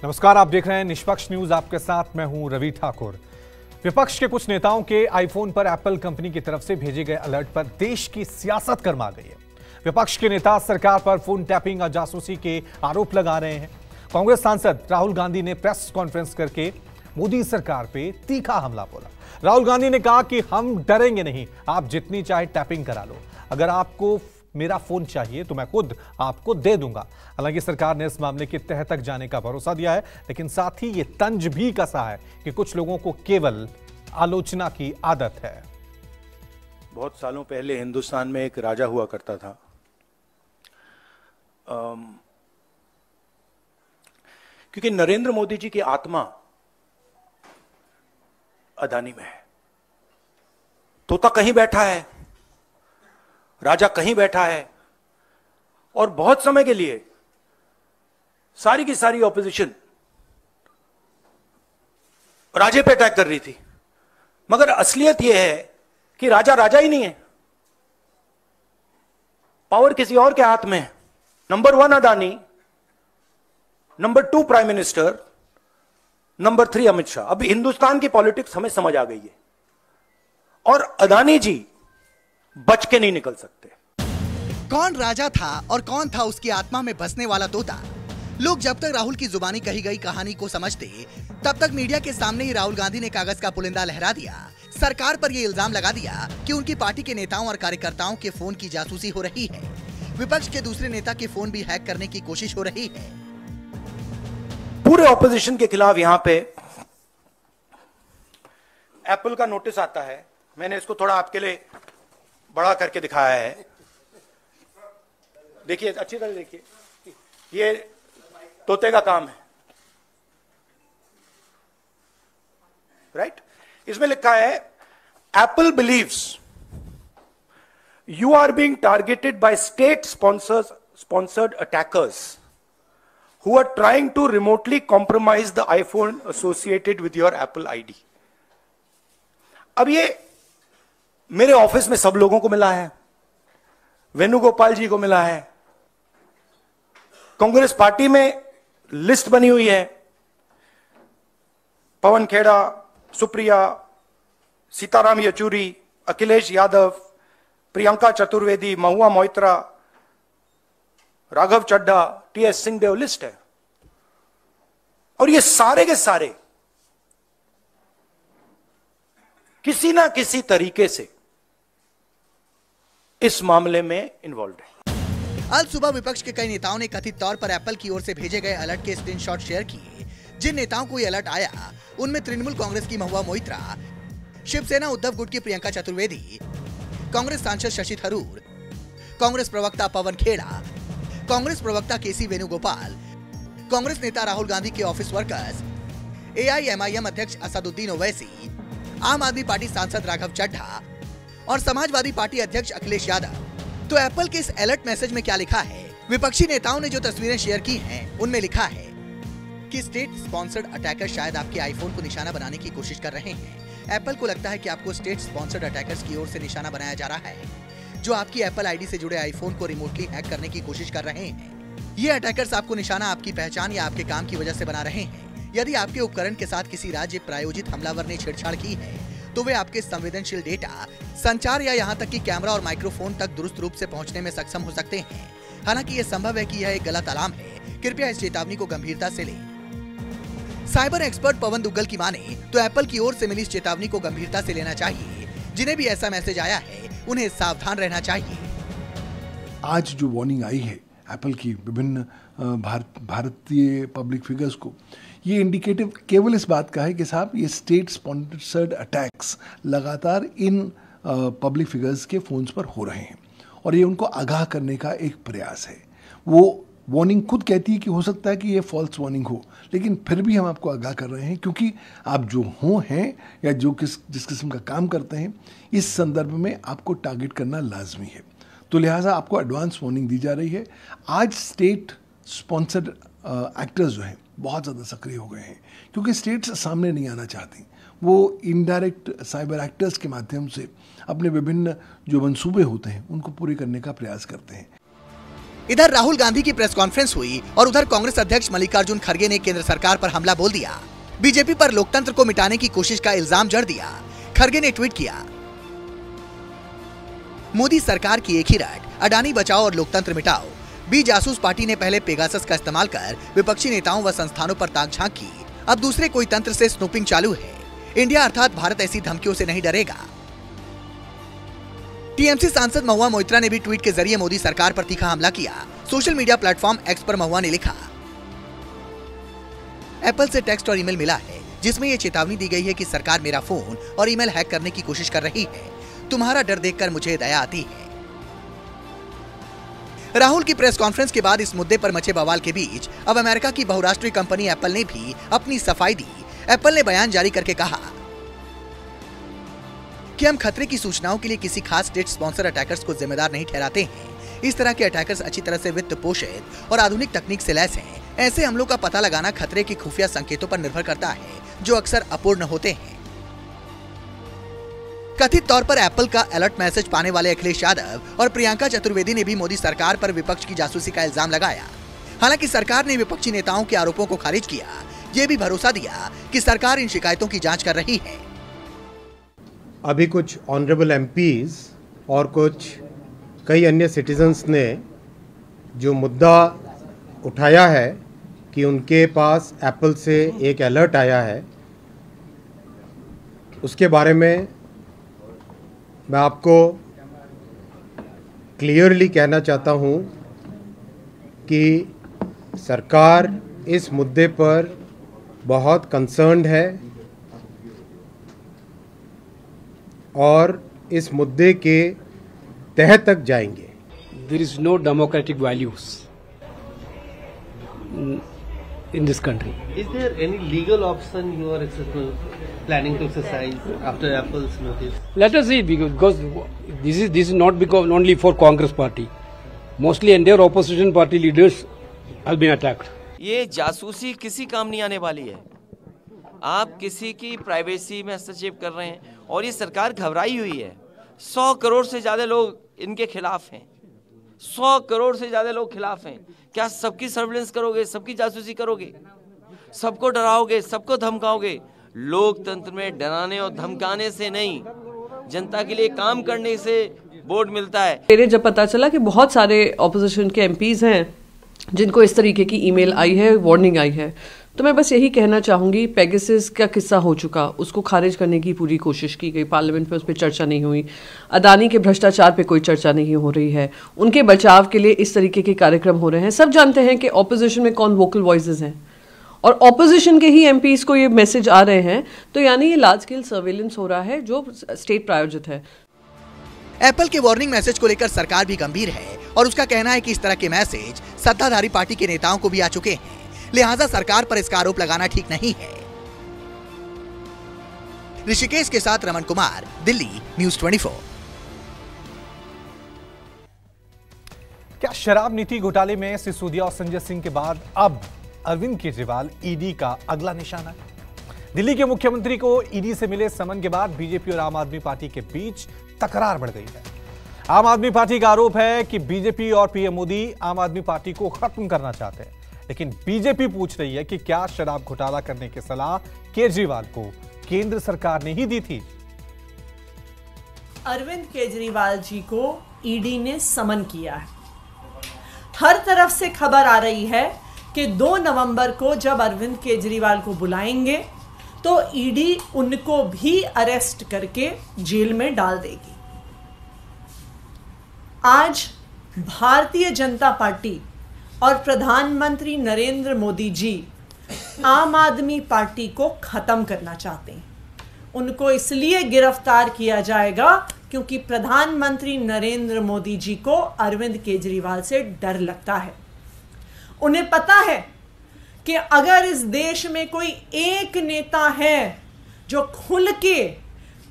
नमस्कार, आप देख रहे हैं निष्पक्ष न्यूज। आपके साथ मैं हूं रवि ठाकुर। विपक्ष के कुछ नेताओं के आईफोन पर एप्पल कंपनी की तरफ से भेजे गए अलर्ट पर देश की सियासत गर्मा गई है। विपक्ष के नेता सरकार पर फोन टैपिंग और जासूसी के आरोप लगा रहे हैं। कांग्रेस सांसद राहुल गांधी ने प्रेस कॉन्फ्रेंस करके मोदी सरकार पे तीखा हमला बोला। राहुल गांधी ने कहा कि हम डरेंगे नहीं, आप जितनी चाहे टैपिंग करा लो, अगर आपको मेरा फोन चाहिए तो मैं खुद आपको दे दूंगा। हालांकि सरकार ने इस मामले की तह तक जाने का भरोसा दिया है, लेकिन साथ ही ये तंज भी कसा है कि कुछ लोगों को केवल आलोचना की आदत है। बहुत सालों पहले हिंदुस्तान में एक राजा हुआ करता था। क्योंकि नरेंद्र मोदी जी की आत्मा अदानी में है। तोता कहीं बैठा है, राजा कहीं बैठा है, और बहुत समय के लिए सारी की सारी ऑपोजिशन राजे पे अटैक कर रही थी। मगर असलियत यह है कि राजा राजा ही नहीं है, पावर किसी और के हाथ में है। Number 1 Adani, number 2 prime minister, number 3 Amit Shah. अब हिंदुस्तान की पॉलिटिक्स हमें समझ आ गई है, और अदानी जी बच के नहीं निकल सकते। कौन राजा था और कौन था उसकी आत्मा में बसने वाला तोता? लोग जब तक राहुल की जुबानी कही गई कहानी को समझते, तब तक मीडिया के सामने ही राहुल गांधी ने कागज का पुलिंदा लहरा दिया। सरकार पर यह इल्जाम लगा दिया कि उनकी पार्टी के नेताओं और कार्यकर्ताओं के फोन की जासूसी हो रही है। विपक्ष के दूसरे नेता के फोन भी हैक करने की कोशिश हो रही है। पूरे ऑपोजिशन के खिलाफ यहां पे एप्पल का नोटिस आता है। मैंने इसको थोड़ा आपके लिए बड़ा करके दिखाया है। देखिए, अच्छी तरह देखिए, ये तोते का काम है, राइट? इसमें लिखा है, Apple believes you are being targeted by state sponsored attackers who are trying to remotely compromise the iPhone associated with your Apple ID. अब ये मेरे ऑफिस में सब लोगों को मिला है, वेणुगोपाल जी को मिला है, कांग्रेस पार्टी में लिस्ट बनी हुई है, पवन खेड़ा, सुप्रिया, सीताराम येचुरी, अखिलेश यादव, प्रियंका चतुर्वेदी, महुआ मोइत्रा, राघव चड्ढा, टीएस सिंहदेव, लिस्ट है। और ये सारे के सारे किसी ना किसी तरीके से इस मामले में इन्वॉल्व है। आज सुबह विपक्ष के कई नेताओं ने कथित तौर पर एप्पल की ओर से भेजे गए अलर्ट के स्क्रीनशॉट शेयर किए। जिन नेताओं को यह अलर्ट आया, उनमें तृणमूल कांग्रेस की महुआ मोइत्रा, शिवसेना उद्धव गुट की प्रियंका चतुर्वेदी, कांग्रेस सांसद शशि थरूर, कांग्रेस प्रवक्ता पवन खेड़ा, कांग्रेस प्रवक्ता केसी वेणुगोपाल, कांग्रेस नेता राहुल गांधी के ऑफिस वर्कर्स, एआईएमआईएम अध्यक्ष असदुद्दीन ओवैसी, आम आदमी पार्टी सांसद राघव चड्ढा और समाजवादी पार्टी अध्यक्ष अखिलेश यादव। तो एप्पल के इस अलर्ट मैसेज में क्या लिखा है? विपक्षी नेताओं ने जो तस्वीरें शेयर की हैं, उनमें लिखा है कि स्टेट स्पॉन्सर्ड अटैकर शायद आपके आईफोन को निशाना बनाने की कोशिश कर रहे हैं। एप्पल को लगता है कि आपको स्टेट स्पॉन्सर्ड अटैकर्स की ओर से निशाना बनाया जा रहा है, जो आपकी एप्पल आईडी से जुड़े आईफोन को रिमोटली हैक करने की कोशिश कर रहे हैं। ये अटैकर्स आपको निशाना आपकी पहचान या आपके काम की वजह से बना रहे हैं। यदि आपके उपकरण के साथ किसी राज्य प्रायोजित हमलावर ने छेड़छाड़ की है, तो वे आपके संवेदनशील डेटा, संचार या यहाँ तक कि कैमरा और माइक्रोफोन तक दुरुस्त रूप से पहुँचने में सक्षम हो सकते हैं। हालांकि यह संभव है कि यह एक गलत अलार्म है। कृपया इस चेतावनी को गंभीरता से लें। साइबर एक्सपर्ट पवन दुग्गल की माने तो एप्पल की ओर से मिली इस चेतावनी को गंभीरता से लेना चाहिए। जिन्हें भी ऐसा मैसेज आया है, उन्हें सावधान रहना चाहिए। आज जो वार्निंग आई है एप्पल की विभिन्न भारतीय पब्लिक फिगर्स को, ये इंडिकेटिव केवल इस बात का है कि साहब ये स्टेट स्पॉन्सर्ड अटैक्स लगातार इन पब्लिक फिगर्स के फोन्स पर हो रहे हैं, और ये उनको आगाह करने का एक प्रयास है। वो वार्निंग खुद कहती है कि हो सकता है कि ये फॉल्स वार्निंग हो, लेकिन फिर भी हम आपको आगाह कर रहे हैं, क्योंकि आप जो हैं या जो जिस किस्म का काम करते हैं, इस संदर्भ में आपको टारगेट करना लाजमी है। तो लिहाजा आपको एडवांस वार्निंग दी जा रही है। आज स्टेट स्पॉन्सर्ड एक्टर्स जो हैं बहुत ज़्यादा सक्रिय हो गए हैं, क्योंकि स्टेट्स सामने नहीं आना चाहती। वो इनडायरेक्ट साइबर एक्टर्स के माध्यम से अपने विभिन्न जो मंसूबे होते हैं उनको पूरे करने का प्रयास करते हैं। इधर राहुल गांधी की प्रेस कॉन्फ्रेंस हुई और उधर कांग्रेस अध्यक्ष मल्लिकार्जुन खड़गे ने केंद्र सरकार पर हमला बोल दिया। बीजेपी पर लोकतंत्र को मिटाने की कोशिश का इल्जाम जड़ दिया। खड़गे ने ट्वीट किया, मोदी सरकार की एक ही रट, अडानी बचाओ और लोकतंत्र मिटाओ। बी जासूस पार्टी ने पहले पेगासस का इस्तेमाल कर विपक्षी नेताओं व संस्थानों पर ताक झांक की, अब दूसरे कोई तंत्र से स्नूपिंग चालू है। इंडिया अर्थात भारत ऐसी धमकियों से नहीं डरेगा। टीएमसी सांसद महुआ मोइत्रा ने भी ट्वीट के जरिए मोदी सरकार पर तीखा हमला किया। सोशल मीडिया प्लेटफॉर्म एक्स पर महुआ ने लिखा, एप्पल से टेक्स्ट और ईमेल मिला है जिसमें यह चेतावनी दी गई है कि सरकार मेरा फोन और ईमेल हैक करने की कोशिश कर रही है। तुम्हारा डर देखकर मुझे दया आती है। राहुल की प्रेस कॉन्फ्रेंस के बाद इस मुद्दे पर मचे बवाल के बीच अब अमेरिका की बहुराष्ट्रीय कंपनी एप्पल ने भी अपनी सफाई दी। एप्पल ने बयान जारी करके कहा कि हम खतरे की सूचनाओं के लिए किसी खास स्टेट स्पॉन्सर अटैकर्स को जिम्मेदार नहीं ठहराते हैं। इस तरह के अटैकर्स अच्छी तरह से वित्त पोषित और आधुनिक तकनीक से लैस हैं। ऐसे हमलों का पता लगाना खतरे के खुफिया संकेतों पर निर्भर करता है जो अक्सर अपूर्ण होते हैं। कथित तौर पर एप्पल का अलर्ट मैसेज पाने वाले अखिलेश यादव और प्रियंका चतुर्वेदी ने भी मोदी सरकार पर विपक्ष की जासूसी का इल्जाम लगाया। हालांकि सरकार ने विपक्षी नेताओं के आरोपों को खारिज किया, ये भी भरोसा दिया कि सरकार इन शिकायतों की जांच कर रही है। अभी कुछ ऑनरेबल एमपीज और कुछ कई अन्य सिटीजन्स ने जो मुद्दा उठाया है कि उनके पास एप्पल से एक अलर्ट आया है, उसके बारे में मैं आपको क्लियरली कहना चाहता हूं कि सरकार इस मुद्दे पर बहुत कंसर्न्ड है और इस मुद्दे के तह तक जाएंगे। There is no democratic values in this country. Is there any legal option you are planning to exercise after Apple's notice? Let us see, because this is not because only for Congress party. Mostly entire opposition party leaders have been attacked. ये जासूसी किसी काम नहीं आने वाली है। आप किसी की प्राइवेसी में हस्तक्षेप कर रहे हैं और ये सरकार घबराई हुई है। 100 करोड़ से ज्यादा लोग इनके खिलाफ हैं। 100 करोड़ से ज्यादा लोग खिलाफ हैं। क्या सबकी सर्विलेंस करोगे, सबकी जासूसी करोगे, सबको डराओगे, सबको धमकाओगे? लोकतंत्र में डराने और धमकाने से नहीं, जनता के लिए काम करने से वोट मिलता है। मेरे जब पता चला कि बहुत सारे ऑपोजिशन के एमपीज हैं जिनको इस तरीके की ईमेल आई है, वार्निंग आई है, तो मैं बस यही कहना चाहूंगी, पेगासस का किस्सा हो चुका, उसको खारिज करने की पूरी कोशिश की गई, पार्लियामेंट में उस पर चर्चा नहीं हुई। अदानी के भ्रष्टाचार पे कोई चर्चा नहीं हो रही है, उनके बचाव के लिए इस तरीके के कार्यक्रम हो रहे हैं। सब जानते हैं कि ऑपोजिशन में कौन वोकल वॉइसेस हैं और ऑपोजिशन के ही एमपीज को ये मैसेज आ रहे हैं, तो यानी ये लार्ज स्केल सर्वेलेंस हो रहा है जो स्टेट प्रायोजित है। एप्पल के वार्निंग मैसेज को लेकर सरकार भी गंभीर है और उसका कहना है कि इस तरह के मैसेज सत्ताधारी पार्टी के नेताओं को भी आ चुके हैं, लिहाजा सरकार पर इसका आरोप लगाना ठीक नहीं है। ऋषिकेश के साथ रमन कुमार, दिल्ली, न्यूज़ 24। क्या शराब नीति घोटाले में सिसोदिया और संजय सिंह के बाद अब अरविंद केजरीवाल ईडी का अगला निशाना है? दिल्ली के मुख्यमंत्री को ईडी से मिले समन के बाद बीजेपी और आम आदमी पार्टी के बीच तकरार बढ़ गई है। आम आदमी पार्टी का आरोप है कि बीजेपी और पीएम मोदी आम आदमी पार्टी को खत्म करना चाहते हैं, लेकिन बीजेपी पूछ रही है कि क्या शराब घोटाला करने की सलाह केजरीवाल को केंद्र सरकार ने ही दी थी? अरविंद केजरीवाल जी को ईडी ने समन किया है। हर तरफ से खबर आ रही है कि 2 नवंबर को जब अरविंद केजरीवाल को बुलाएंगे तो ईडी उनको भी अरेस्ट करके जेल में डाल देगी। आज भारतीय जनता पार्टी और प्रधानमंत्री नरेंद्र मोदी जी आम आदमी पार्टी को खत्म करना चाहते हैं। उनको इसलिए गिरफ्तार किया जाएगा क्योंकि प्रधानमंत्री नरेंद्र मोदी जी को अरविंद केजरीवाल से डर लगता है। उन्हें पता है कि अगर इस देश में कोई एक नेता है जो खुल के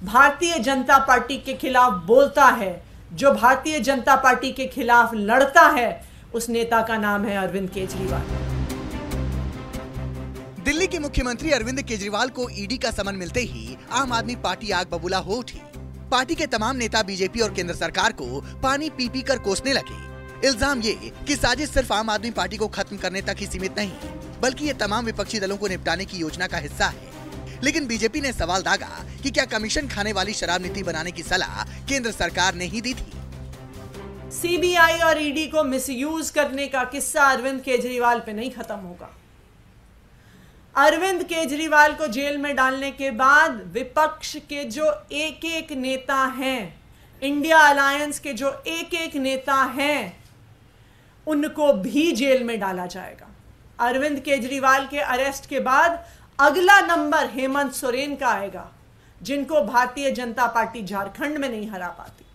भारतीय जनता पार्टी के खिलाफ बोलता है, जो भारतीय जनता पार्टी के खिलाफ लड़ता है, उस नेता का नाम है अरविंद केजरीवाल। दिल्ली के मुख्यमंत्री अरविंद केजरीवाल को ईडी का समन मिलते ही आम आदमी पार्टी आग बबूला हो उठी। पार्टी के तमाम नेता बीजेपी और केंद्र सरकार को पानी पी पी कर कोसने लगे। इल्जाम ये कि साजिश सिर्फ आम आदमी पार्टी को खत्म करने तक ही सीमित नहीं, बल्कि ये तमाम विपक्षी दलों को निपटाने की योजना का हिस्सा है। लेकिन बीजेपी ने सवाल दागा कि क्या कमीशन खाने वाली शराब नीति बनाने की सलाह केंद्र सरकार ने ही दी थी। सीबीआई और ईडी को मिसयूज करने का किस्सा अरविंद केजरीवाल पे नहीं खत्म होगा। अरविंद केजरीवाल को जेल में डालने के बाद विपक्ष के जो एक एक नेता हैं, इंडिया अलायंस के जो एक एक नेता हैं, उनको भी जेल में डाला जाएगा। अरविंद केजरीवाल के अरेस्ट के बाद अगला नंबर हेमंत सोरेन का आएगा, जिनको भारतीय जनता पार्टी झारखंड में नहीं हरा पाती।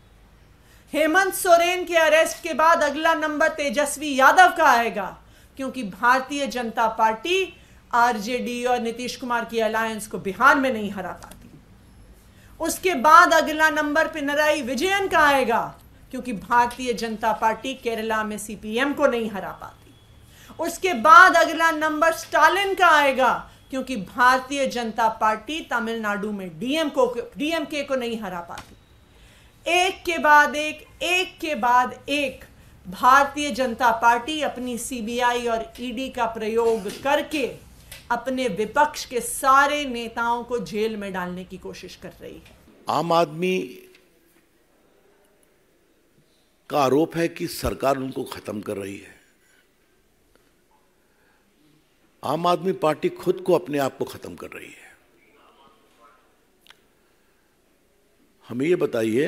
हेमंत सोरेन के अरेस्ट के बाद अगला नंबर तेजस्वी यादव का आएगा, क्योंकि भारतीय जनता पार्टी आरजेडी और नीतीश कुमार की अलायंस को बिहार में नहीं हरा पाती। उसके बाद अगला नंबर पिनराई विजयन का आएगा, क्योंकि भारतीय जनता पार्टी केरला में सीपीएम को नहीं हरा पाती। उसके बाद अगला नंबर स्टालिन का आएगा, क्योंकि भारतीय जनता पार्टी तमिलनाडु में डीएमके को नहीं हरा पाती। एक के बाद एक भारतीय जनता पार्टी अपनी सीबीआई और ईडी का प्रयोग करके अपने विपक्ष के सारे नेताओं को जेल में डालने की कोशिश कर रही है। आम आदमी का आरोप है कि सरकार उनको खत्म कर रही है। आम आदमी पार्टी खुद को अपने आप को खत्म कर रही है। हमें ये बताइए,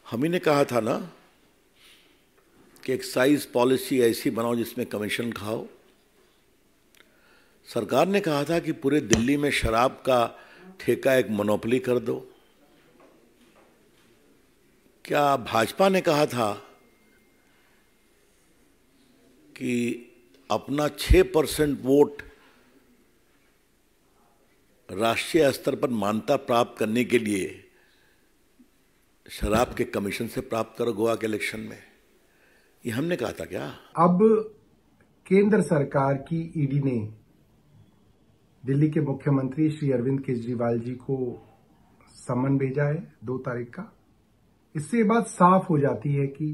हम ही ने कहा था ना कि एक्साइज पॉलिसी ऐसी बनाओ जिसमें कमीशन खाओ। सरकार ने कहा था कि पूरे दिल्ली में शराब का ठेका एक मोनोपोली कर दो। क्या भाजपा ने कहा था कि अपना 6% वोट राष्ट्रीय स्तर पर मान्यता प्राप्त करने के लिए शराब के कमीशन से प्राप्त करो गोवा के इलेक्शन में? ये हमने कहा था क्या? अब केंद्र सरकार की ईडी ने दिल्ली के मुख्यमंत्री श्री अरविंद केजरीवाल जी को समन भेजा है 2 तारीख का। इससे बात साफ हो जाती है कि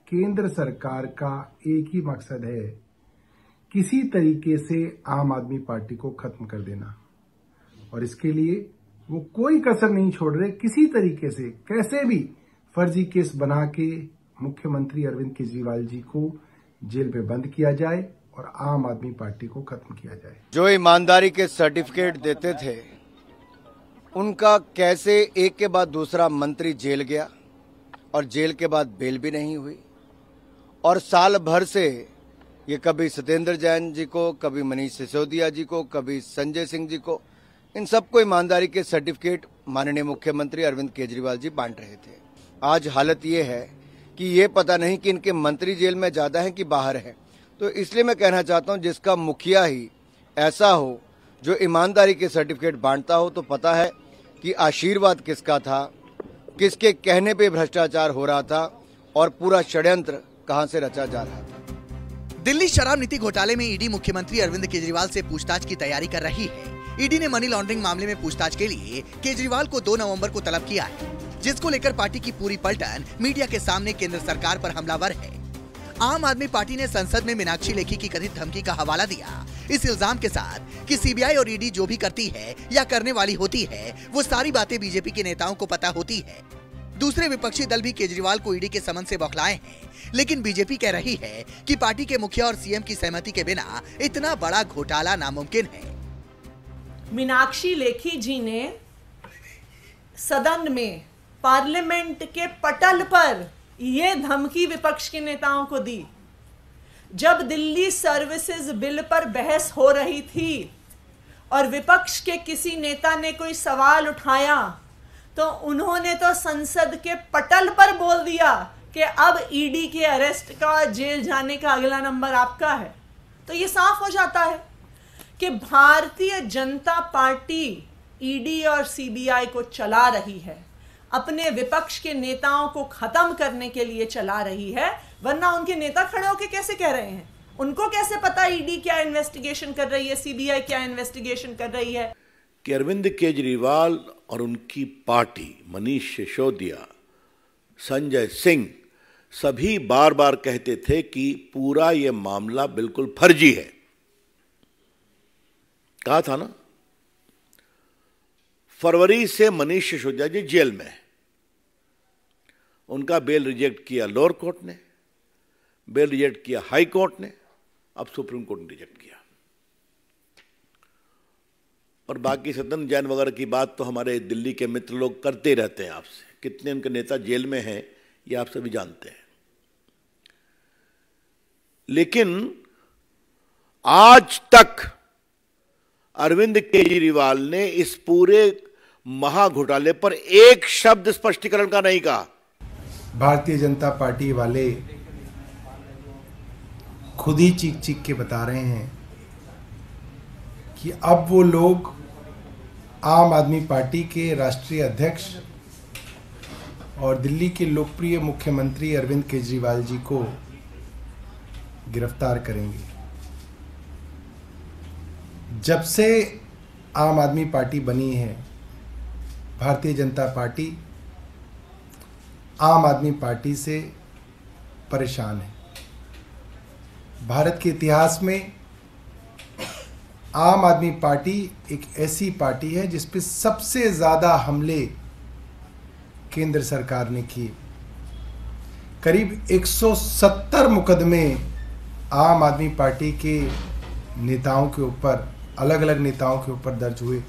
केंद्र सरकार का एक ही मकसद है, किसी तरीके से आम आदमी पार्टी को खत्म कर देना, और इसके लिए वो कोई कसर नहीं छोड़ रहे। किसी तरीके से कैसे भी फर्जी केस बना के मुख्यमंत्री अरविंद केजरीवाल जी को जेल में बंद किया जाए और आम आदमी पार्टी को खत्म किया जाए। जो ईमानदारी के सर्टिफिकेट देते थे, उनका कैसे एक के बाद दूसरा मंत्री जेल गया और जेल के बाद बेल भी नहीं हुई, और साल भर से ये कभी सत्येंद्र जैन जी को, कभी मनीष सिसोदिया जी को, कभी संजय सिंह जी को, इन सबको ईमानदारी के सर्टिफिकेट माननीय मुख्यमंत्री अरविंद केजरीवाल जी बांट रहे थे। आज हालत ये है कि ये पता नहीं कि इनके मंत्री जेल में ज्यादा हैं कि बाहर हैं। तो इसलिए मैं कहना चाहता हूं, जिसका मुखिया ही ऐसा हो जो ईमानदारी के सर्टिफिकेट बांटता हो, तो पता है कि आशीर्वाद किसका था, किसके कहने पे भ्रष्टाचार हो रहा था और पूरा षड्यंत्र कहां से रचा जा रहा था। दिल्ली शराब नीति घोटाले में ईडी मुख्यमंत्री अरविंद केजरीवाल से पूछताछ की तैयारी कर रही है। ईडी ने मनी लॉन्ड्रिंग मामले में पूछताछ के लिए केजरीवाल को 2 नवंबर को तलब किया है, जिसको लेकर पार्टी की पूरी पलटन मीडिया के सामने केंद्र सरकार पर हमलावर है। आम आदमी पार्टी ने संसद में मीनाक्षी लेखी की कथित धमकी का हवाला दिया, इस इल्जाम के साथ कि सीबीआई और ईडी जो भी करती है या करने वाली होती है, वो सारी बातें बीजेपी के नेताओं को पता होती है। दूसरे विपक्षी दल भी केजरीवाल को ईडी के समन से बौखलाए हैं, लेकिन बीजेपी कह रही है कि पार्टी के मुखिया और सीएम की सहमति के बिना इतना बड़ा घोटाला नामुमकिन है। मीनाक्षी लेखी जी ने सदन में पार्लियामेंट के पटल पर यह धमकी विपक्ष के नेताओं को दी। जब दिल्ली सर्विसेज बिल पर बहस हो रही थी और विपक्ष के किसी नेता ने कोई सवाल उठाया, तो उन्होंने तो संसद के पटल पर बोल दिया कि अब ईडी के अरेस्ट का, जेल जाने का अगला नंबर आपका है। तो ये साफ हो जाता है कि भारतीय जनता पार्टी ईडी और सीबीआई को चला रही है, अपने विपक्ष के नेताओं को खत्म करने के लिए चला रही है। वरना उनके नेता खड़े होकर कैसे कह रहे हैं? उनको कैसे पता ईडी क्या इन्वेस्टिगेशन कर रही है, सीबीआई क्या इन्वेस्टिगेशन कर रही है? कि अरविंद केजरीवाल और उनकी पार्टी, मनीष सिसोदिया, संजय सिंह सभी बार बार कहते थे कि पूरा ये मामला बिल्कुल फर्जी है। कहा था ना, फरवरी से मनीष सिसोदिया जी जेल में है। उनका बेल रिजेक्ट किया लोअर कोर्ट ने, बेल रिजेक्ट किया हाई कोर्ट ने, अब सुप्रीम कोर्ट ने रिजेक्ट किया। और बाकी सदन जैन वगैरह की बात तो हमारे दिल्ली के मित्र लोग करते रहते हैं आपसे, कितने उनके नेता जेल में हैं ये आप सभी जानते हैं। लेकिन आज तक अरविंद केजरीवाल ने इस पूरे महाघोटाले पर एक शब्द स्पष्टीकरण का नहीं कहा। भारतीय जनता पार्टी वाले खुद ही चीख चीख के बता रहे हैं कि अब वो लोग आम आदमी पार्टी के राष्ट्रीय अध्यक्ष और दिल्ली के लोकप्रिय मुख्यमंत्री अरविंद केजरीवाल जी को गिरफ्तार करेंगे। जब से आम आदमी पार्टी बनी है, भारतीय जनता पार्टी आम आदमी पार्टी से परेशान है। भारत के इतिहास में आम आदमी पार्टी एक ऐसी पार्टी है जिस पे सबसे ज़्यादा हमले केंद्र सरकार ने किए। करीब 170 मुकदमे आम आदमी पार्टी के नेताओं के ऊपर, अलग अलग नेताओं के ऊपर दर्ज हुए।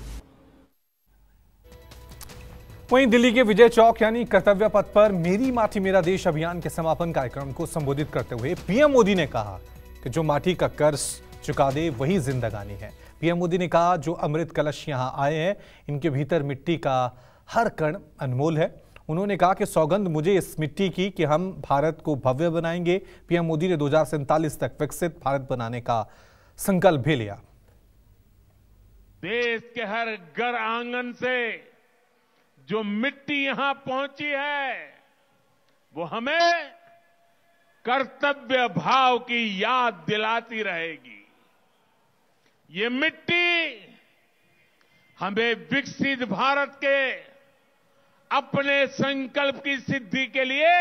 वहीं दिल्ली के विजय चौक यानी कर्तव्य पथ पर मेरी माटी मेरा देश अभियान के समापन कार्यक्रम को संबोधित करते हुए पीएम मोदी ने कहा कि जो माटी का कर्ज चुका दे वही जिंदगानी है। पीएम मोदी ने कहा जो अमृत कलश यहां आए हैं इनके भीतर मिट्टी का हर कण अनमोल है। उन्होंने कहा कि सौगंध मुझे इस मिट्टी की कि हम भारत को भव्य बनाएंगे। पीएम मोदी ने 2047 तक विकसित भारत बनाने का संकल्प भी लिया। देश के हर घर आंगन से जो मिट्टी यहां पहुंची है वो हमें कर्तव्य भाव की याद दिलाती रहेगी। ये मिट्टी हमें विकसित भारत के अपने संकल्प की सिद्धि के लिए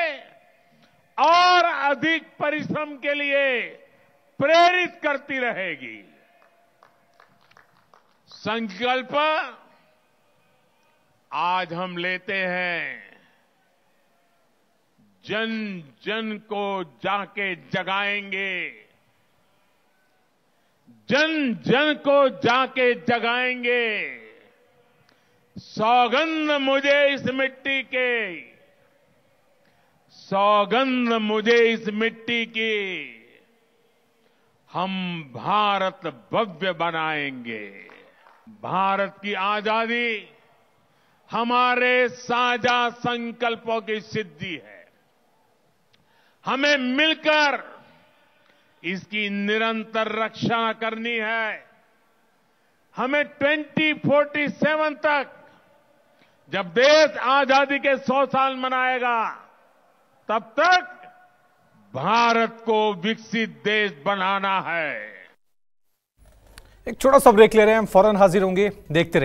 और अधिक परिश्रम के लिए प्रेरित करती रहेगी। संकल्प आज हम लेते हैं, जन जन को जाके जगाएंगे, जन जन को जाके जगाएंगे। सौगंध मुझे इस मिट्टी के, सौगंध मुझे इस मिट्टी की, हम भारत भव्य बनाएंगे। भारत की आजादी हमारे साझा संकल्पों की सिद्धि है। हमें मिलकर इसकी निरंतर रक्षा करनी है। हमें 2047 तक जब देश आजादी के 100 साल मनाएगा तब तक भारत को विकसित देश बनाना है। एक छोटा सा ब्रेक ले रहे हैं, हम फौरन हाजिर होंगे, देखते रहिए।